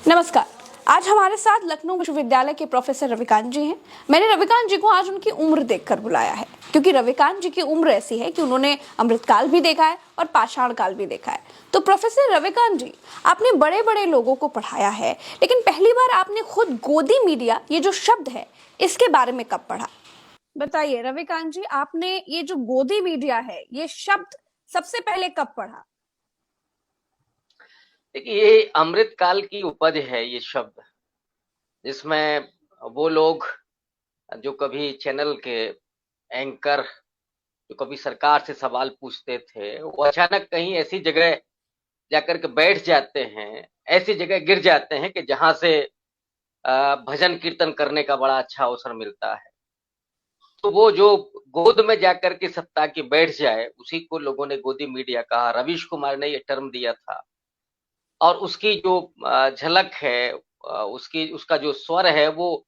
नमस्कार। आज हमारे साथ लखनऊ विश्वविद्यालय के प्रोफेसर रविकांत जी हैं। मैंने रविकांत जी को आज उनकी उम्र देखकर बुलाया है, क्योंकि रविकांत जी की उम्र ऐसी है कि उन्होंने अमृतकाल भी देखा है और पाषाण काल भी देखा है। तो प्रोफेसर रविकांत जी, आपने बड़े बड़े लोगों को पढ़ाया है, लेकिन पहली बार आपने खुद गोदी मीडिया, ये जो शब्द है, इसके बारे में कब पढ़ा? बताइए रविकांत जी, आपने ये जो गोदी मीडिया है, ये शब्द सबसे पहले कब पढ़ा? देखिए, ये अमृत काल की उपज है ये शब्द, जिसमें वो लोग जो कभी चैनल के एंकर, जो कभी सरकार से सवाल पूछते थे, वो अचानक कहीं ऐसी जगह जाकर के बैठ जाते हैं, ऐसी जगह गिर जाते हैं कि जहां से भजन कीर्तन करने का बड़ा अच्छा अवसर मिलता है। तो वो जो गोद में जाकर के सत्ता की बैठ जाए, उसी को लोगों ने गोदी मीडिया कहा। रवीश कुमार ने ये टर्म दिया था और उसकी जो झलक है, उसकी उसका जो स्वर है, वो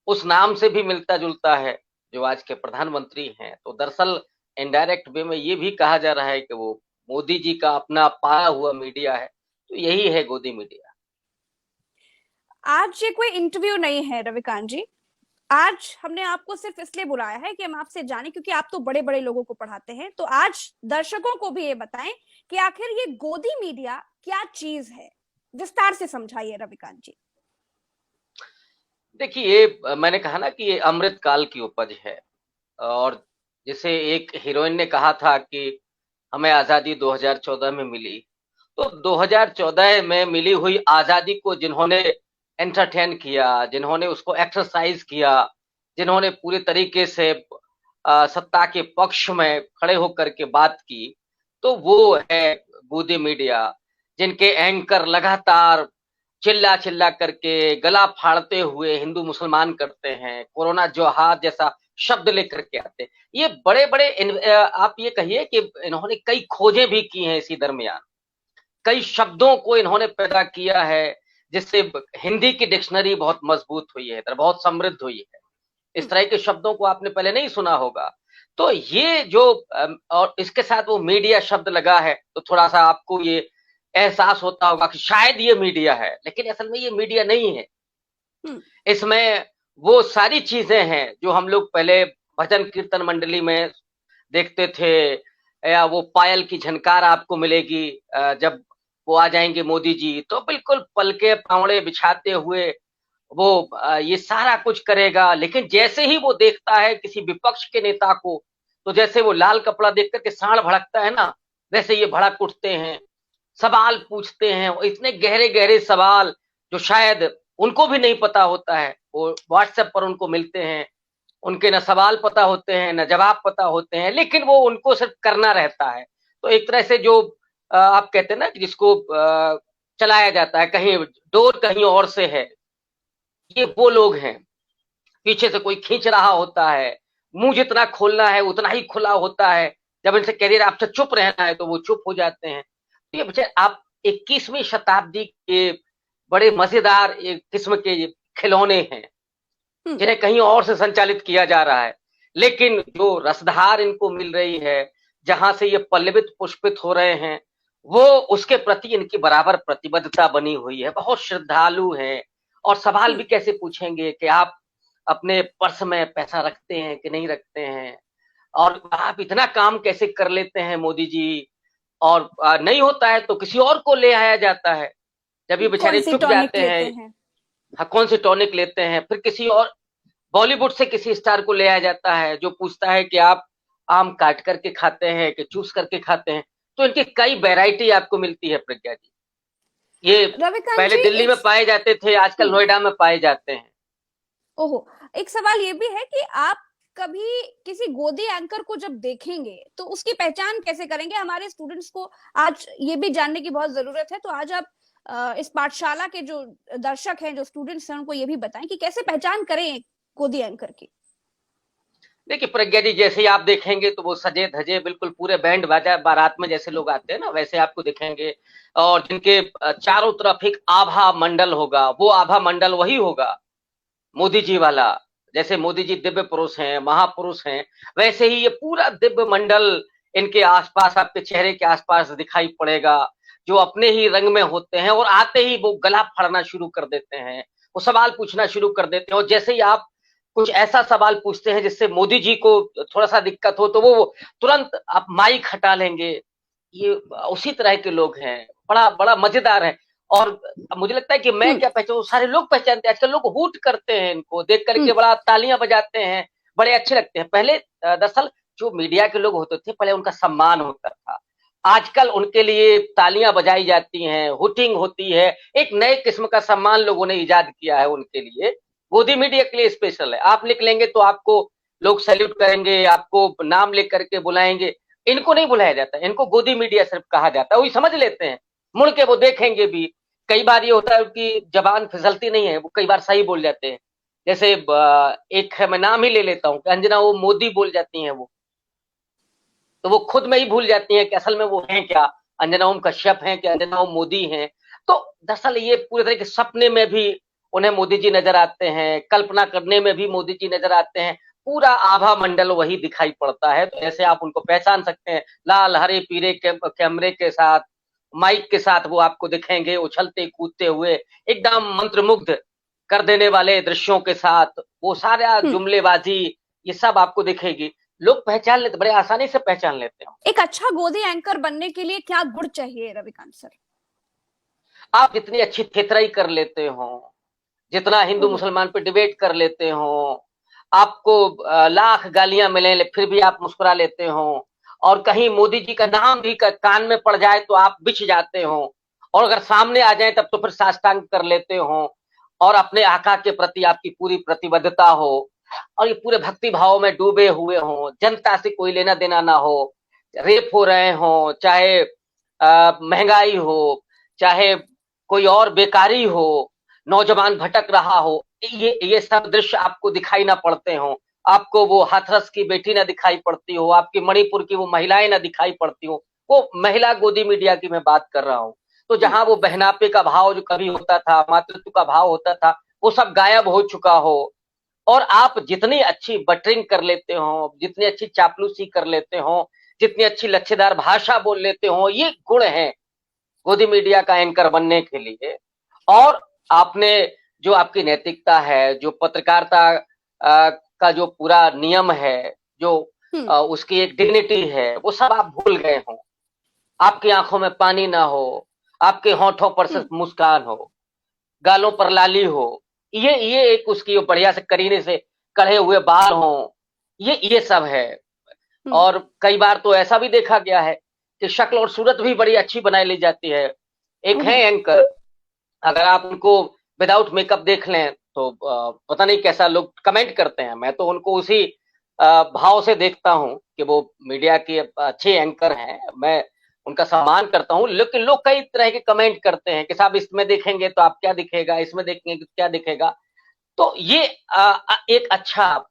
उस नाम से भी मिलता जुलता है जो आज के प्रधानमंत्री हैं। तो दरअसल इनडायरेक्ट वे में ये भी कहा जा रहा है कि वो मोदी जी का अपना पाया हुआ मीडिया है। तो यही है गोदी मीडिया। आज ये कोई इंटरव्यू नहीं है रविकांत जी। आज हमने आपको सिर्फ इसलिए बुलाया है कि हम आपसे जानें, क्योंकि आप तो बड़े बड़े लोगों को पढ़ाते हैं। तो आज दर्शकों को भी ये बताएं कि आखिर ये गोदी मीडिया क्या चीज है। विस्तार से समझाइए रविकांत जी। देखिए, ये मैंने कहा ना कि ये अमृत काल की उपज है। और जैसे एक हीरोइन ने कहा था कि हमें आजादी 2014 में मिली, तो 2014 में मिली हुई आजादी को जिन्होंने एंटरटेन किया, जिन्होंने उसको एक्सरसाइज किया, जिन्होंने पूरे तरीके से सत्ता के पक्ष में खड़े होकर के बात की, तो वो है गोदी मीडिया, जिनके एंकर लगातार चिल्ला चिल्ला करके गला फाड़ते हुए हिंदू मुसलमान करते हैं, कोरोना जोहार जैसा शब्द लेकर के आते हैं। ये बड़े बड़े आप ये कहिए कि इन्होंने कई खोजें भी की हैं इसी दरमियान, कई शब्दों को इन्होंने पैदा किया है, जिससे हिंदी की डिक्शनरी बहुत मजबूत हुई है, बहुत समृद्ध हुई है। इस तरह के शब्दों को आपने पहले नहीं सुना होगा। तो ये जो और इसके साथ वो मीडिया शब्द लगा है, तो थोड़ा-सा आपको ये एहसास होता होगा कि शायद ये मीडिया है, लेकिन असल में ये मीडिया नहीं है। हम्म। इसमें वो सारी चीज़ें हैं जो हम लोग पहले भजन कीर्तन मंडली में देखते थे, या वो पायल की झनकार आपको मिलेगी जब वो आ जाएँगे मोदी जी, तो बिल्कुल पलके पावड़े बिछाते हुए वो ये सारा कुछ करेगा। लेकिन जैसे ही वो देखता है किसी विपक्ष के नेता को, तो जैसे वो लाल कपड़ा देख कर के साँड़ भड़कता है ना, वैसे ये भड़क उठते हैं, सवाल पूछते हैं, और इतने गहरे-गहरे सवाल जो शायद उनको भी नहीं पता होता है। वो व्हाट्सएप पर उनको मिलते हैं, उनके ना सवाल पता होते हैं, ना जवाब पता होते हैं, लेकिन वो उनको सिर्फ करना रहता है। तो एक तरह से जो आप कहते हैं ना कि जिसको चलाया जाता है, कहीं डोर कहीं और से है, ये वो लोग हैं। पीछे से कोई खींच रहा होता है, मुँह जितना खोलना है उतना ही खुला होता है। जब इनसे कह दिया आपसे चुप रहना है तो वो चुप हो जाते हैं। तो ये बच्चे आप 21वीं शताब्दी के बड़े मज़ेदार एक किस्म के ये खिलौने हैं, हम्म। जिन्हें कहीं और से संचालित किया जा रहा है। लेकिन जो रसधार इनको मिल रही है, जहाँ से ये पल्लवित पुष्पित हो रहे हैं, वो उसके प्रति इनकी बराबर प्रतिबद्धता बनी हुई है। बहुत श्रद्धालु हैं और सवाल भी हम्म। कैसे पूछेंगे कि आप अपने पर्स में पैसा रखते हैं कि नहीं रखते हैं? और आप इतना काम कैसे कर लेते हैं मोदी जी? और नहीं होता है तो किसी और को ले आया जाता है। जब ये कौन बेचारे सी चुप टॉनिक जाते लेते हैं, हैं? हाँ, कौन सी टॉनिक लेते हैं, फिर किसी और बॉलीवुड से किसी स्टार को ले आया जाता है जो पूछता है कि आप आम काट करके खाते हैं कि चूस करके खाते हैं। तो इनकी कई वैरायटी आपको मिलती है प्रज्ञा जी। ये रविकांत पहले जी, दिल्ली एक में पाए जाते थे, आजकल हम्म। नोएडा में पाए जाते हैं। ओहो, एक सवाल ये भी है कि आप कभी किसी गोदी एंकर को जब देखेंगे तो उसकी पहचान कैसे करेंगे? हमारे स्टूडेंट्स को आज ये भी जानने की बहुत जरूरत है। तो आज आप इस पाठशाला के जो दर्शक हैं, जो स्टूडेंट्स हैं, उनको ये भी बताएं कि कैसे पहचान करें गोदी एंकर की। देखिए प्रज्ञा जी, जैसे ही आप देखेंगे तो वो सजे धजे बिल्कुल पूरे बैंड बाजा बारात में जैसे लोग आते हैं ना, वैसे आपको दिखेंगे। और जिनके चारों तरफ एक आभा मंडल होगा, वो आभा मंडल वही होगा मोदी जी वाला। जैसे मोदी जी दिव्य पुरुष हैं, महापुरुष हैं, वैसे ही ये पूरा दिव्य मंडल इनके आसपास, आपके चेहरे के आसपास दिखाई पड़ेगा। जो अपने ही रंग में होते हैं और आते ही वो गला फाड़ना शुरू कर देते हैं, वो सवाल पूछना शुरू कर देते हैं और जैसे ही आप कुछ ऐसा सवाल पूछते हैं जिससे मोदी जी को थोड़ा-सा दिक्कत हो तो वो तुरंत आप माइक हटा लेंगे। ये उसी तरह के लोग हैं, बड़ा बड़ा मज़ेदार है और मुझे लगता है कि मैं क्या पहचानूँ, सारे लोग पहचानते हैं। आजकल लोग हूट करते हैं इनको, देख कर के बड़ा तालियाँ बजाते हैं, बड़े अच्छे लगते हैं। पहले दरअसल जो मीडिया के लोग होते थे, पहले उनका सम्मान होता था। आजकल उनके लिए तालियाँ बजाई जाती हैं, हूटिंग होती है, एक नए किस्म का सम्मान लोगों ने इजाद किया है उनके लिए। गोदी मीडिया के लिए स्पेशल है। आप लिख लेंगे तो आपको लोग सैल्यूट करेंगे, आपको नाम लेकर के बुलाएँगे। इनको नहीं बुलाया जाता, इनको गोदी मीडिया सिर्फ कहा जाता है, वही समझ लेते हैं, मुड़ के वो देखेंगे भी। कई बार ये होता है कि ज़बान फिसलती नहीं है, वो कई बार सही बोल जाते हैं। जैसे एक है, मैं नाम ही ले लेता हूँ, अंजना वो मोदी बोल जाती हैं वो। तो वो खुद में ही भूल जाती हैं कि असल में वो हैं क्या, अंजना ओम कश्यप हैं कि अंजना ओम मोदी हैं। तो दरअसल ये पूरे तरह के सपने में भी उन्हें मोदी जी नज़र आते हैं, कल्पना करने में भी मोदी जी नज़र आते हैं। पूरा आभा मंडल वही दिखाई पड़ता है, तो ऐसे आप उनको पहचान सकते हैं। लाल, हरे, पीले कैमरे के साथ, माइक के साथ वो आपको दिखेंगे उछलते-कूदते हुए, एकदम मंत्रमुग्ध कर देने वाले दृश्यों के साथ, वो सारा जुमलेबाज़ी, ये सब आपको दिखेगी। लोग पहचान लेते, बड़े आसानी से पहचान लेते हैं। एक अच्छा गोदी एंकर बनने के लिए क्या गुण चाहिए रविकांत सर? आप जितनी अच्छी थेथराई कर लेते हो, जितना हिंदू मुसलमान पे डिबेट कर लेते हो, आपको लाख गालियां मिले फिर भी आप मुस्कुरा लेते हो और कहीं मोदी जी का नाम भी कान में पड़ जाए तो आप बिछ जाते हो और अगर सामने आ जाए तब तो फिर साष्टांग कर लेते हो और अपने आका के प्रति आपकी पूरी प्रतिबद्धता हो और ये पूरे भक्ति भाव में डूबे हुए हो, जनता से कोई लेना देना ना हो, रेप हो रहे हो, चाहे महंगाई हो, चाहे कोई और बेकारी हो, नौजवान भटक रहा हो, ये सब दृश्य आपको दिखाई ना पड़ते हो, आपको वो हाथरस की बेटी ना दिखाई पड़ती हो, आपकी मणिपुर की वो महिलाएं ना दिखाई पड़ती हो, वो महिला गोदी मीडिया की मैं बात कर रहा हूँ। तो जहां वो बहनापे का भाव जो कभी होता था, मातृत्व का भाव होता था, वो सब गायब हो चुका हो और आप जितनी अच्छी बटरिंग कर लेते हो, जितनी अच्छी चापलूसी कर लेते हो, जितनी अच्छी लच्छेदार भाषा बोल लेते हो, ये गुण है गोदी मीडिया का एंकर बनने के लिए। और आपने जो आपकी नैतिकता है, जो पत्रकारिता का जो पूरा नियम है, जो उसकी एक डिग्निटी है, वो सब आप भूल गए हो। आपकी आंखों में पानी ना हो, आपके होठों पर सिर्फ मुस्कान हो, गालों पर लाली हो, ये एक उसकी बढ़िया से करीने से कढ़े हुए बाल हों, ये सब है। और कई बार तो ऐसा भी देखा गया है कि शक्ल और सूरत भी बड़ी अच्छी बनाई ली जाती है। एक है एंकर, अगर आप उनको विदाउट मेकअप देख लें तो पता नहीं कैसा लोग कमेंट करते हैं। मैं तो उनको उसी भाव से देखता हूँ कि वो मीडिया के अच्छे एंकर हैं, मैं उनका सम्मान करता हूँ। लेकिन लोग कई तरह के कमेंट करते हैं कि साहब इसमें देखेंगे तो आप क्या दिखेगा, इसमें देखेंगे तो क्या दिखेगा। तो ये एक अच्छा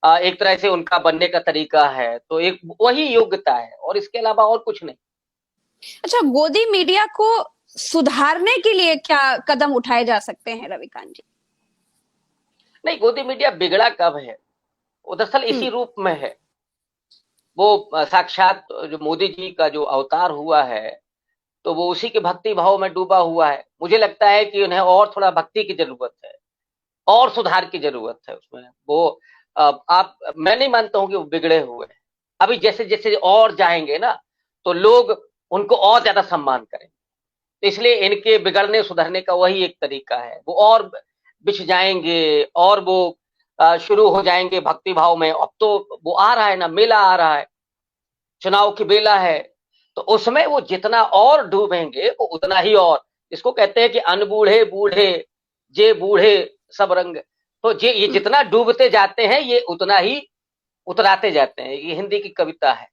एक तरह से उनका बनने का तरीका है, तो एक वही योग्यता है और इसके अलावा और कुछ नहीं। अच्छा, गोदी मीडिया को सुधारने के लिए क्या कदम उठाए जा सकते हैं रविकांत जी? नहीं, गोदी मीडिया बिगड़ा कब है? वो दरअसल इसी रूप में है। वो साक्षात जो मोदी जी का जो अवतार हुआ है, तो वो उसी के भक्ति भाव में डूबा हुआ है। मुझे लगता है कि उन्हें और थोड़ा भक्ति की ज़रूरत है और सुधार की ज़रूरत है उसमें। वो आप मैं नहीं मानता हूँ कि वो बिगड़े हुए हैं। अभी जैसे-जैसे और जाएँगे ना, तो लोग उनको और ज़्यादा सम्मान करेंगे। तो इसलिए इनके बिगड़ने सुधरने का वही एक तरीका है। वो और बिछ जाएँगे और वो शुरू हो जाएँगे भक्ति भाव में। अब तो वो आ रहा है ना, मेला आ रहा है, चुनाव की बेला है, तो उसमें वो जितना और डूबेंगे, वो उतना ही और इसको कहते हैं कि अनबूढ़े बूढ़े, जे बूढ़े सब रंग। तो ये जितना डूबते जाते हैं, ये उतना ही उतराते जाते हैं। ये हिंदी की कविता है।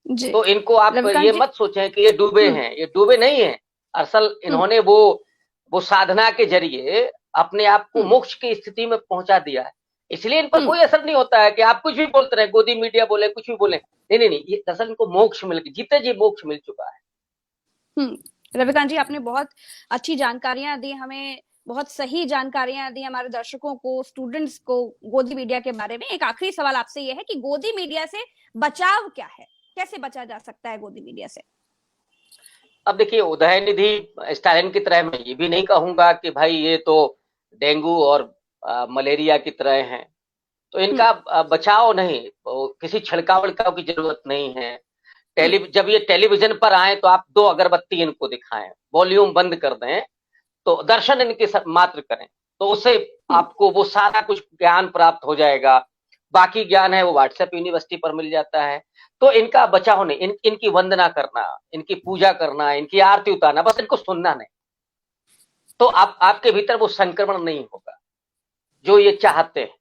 जी तो इनको आप रविकांत ये जी। मत सोचें कि ये डूबे हैं, ये डूबे नहीं हैं। असल इन्होंने वो साधना के ज़रिए अपने आप को मोक्ष की स्थिति में पहुँचा दिया है। इसलिए इन पर कोई असर नहीं होता है कि आप कुछ भी बोलते रहें, गोदी मीडिया बोले, कुछ भी बोलें। नहीं, ये दरअसल इनको मोक्ष मिल गया, जीते जी मोक्ष मिल चुका है। रविकांत जी, आपने बहुत अच्छी जानकारियां दी हमें, बहुत सही जानकारियां दी हमारे दर्शकों को, स्टूडेंट्स को गोदी मीडिया के बारे में। एक आखिरी सवाल आपसे यह है कि गोदी मीडिया से बचाव क्या है, कैसे बचा जा सकता है गोदी मीडिया से? अब देखिए, उदयनिधि स्टालिन की तरह मैं ये भी नहीं कहूंगा कि भाई ये तो डेंगू और मलेरिया की तरह हैं। तो इनका बचाव नहीं, किसी छिड़काव विड़काव की जरूरत नहीं है। जब ये टेलीविजन पर आए तो आप 2 अगरबत्ती इनको दिखाएं, वॉल्यूम बंद कर दें, तो दर्शन इनके मात्र करें, तो उससे आपको वो सारा कुछ ज्ञान प्राप्त हो जाएगा। बाकी ज्ञान है वो व्हाट्सएप यूनिवर्सिटी पर मिल जाता है। तो इनका बचाव नहीं, इनकी वंदना करना, इनकी पूजा करना, इनकी आरती उतारना, बस इनको सुनना नहीं। तो आपके भीतर वो संक्रमण नहीं होगा जो ये चाहते हैं।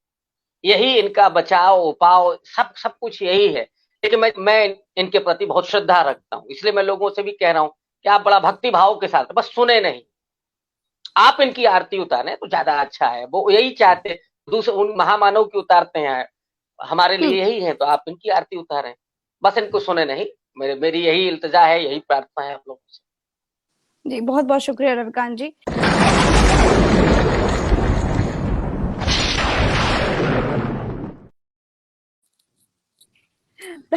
यही इनका बचाव उपाव, सब कुछ यही है। लेकिन मैं इनके प्रति बहुत श्रद्धा रखता हूं, इसलिए मैं लोगों से भी कह रहा हूं कि आप बड़ा भक्ति भाव के साथ, बस सुने नहीं, आप इनकी आरती उतारें तो ज्यादा अच्छा है। वो यही चाहते, दूसरे उन महामानव की उतारते हैं, हमारे लिए यही है, तो आप इनकी आरती उतारें, बस इनको सुने नहीं। मेरी यही इल्तिजा है, यही प्रार्थना है आप लोगों से। जी, बहुत बहुत शुक्रिया रविकांत जी।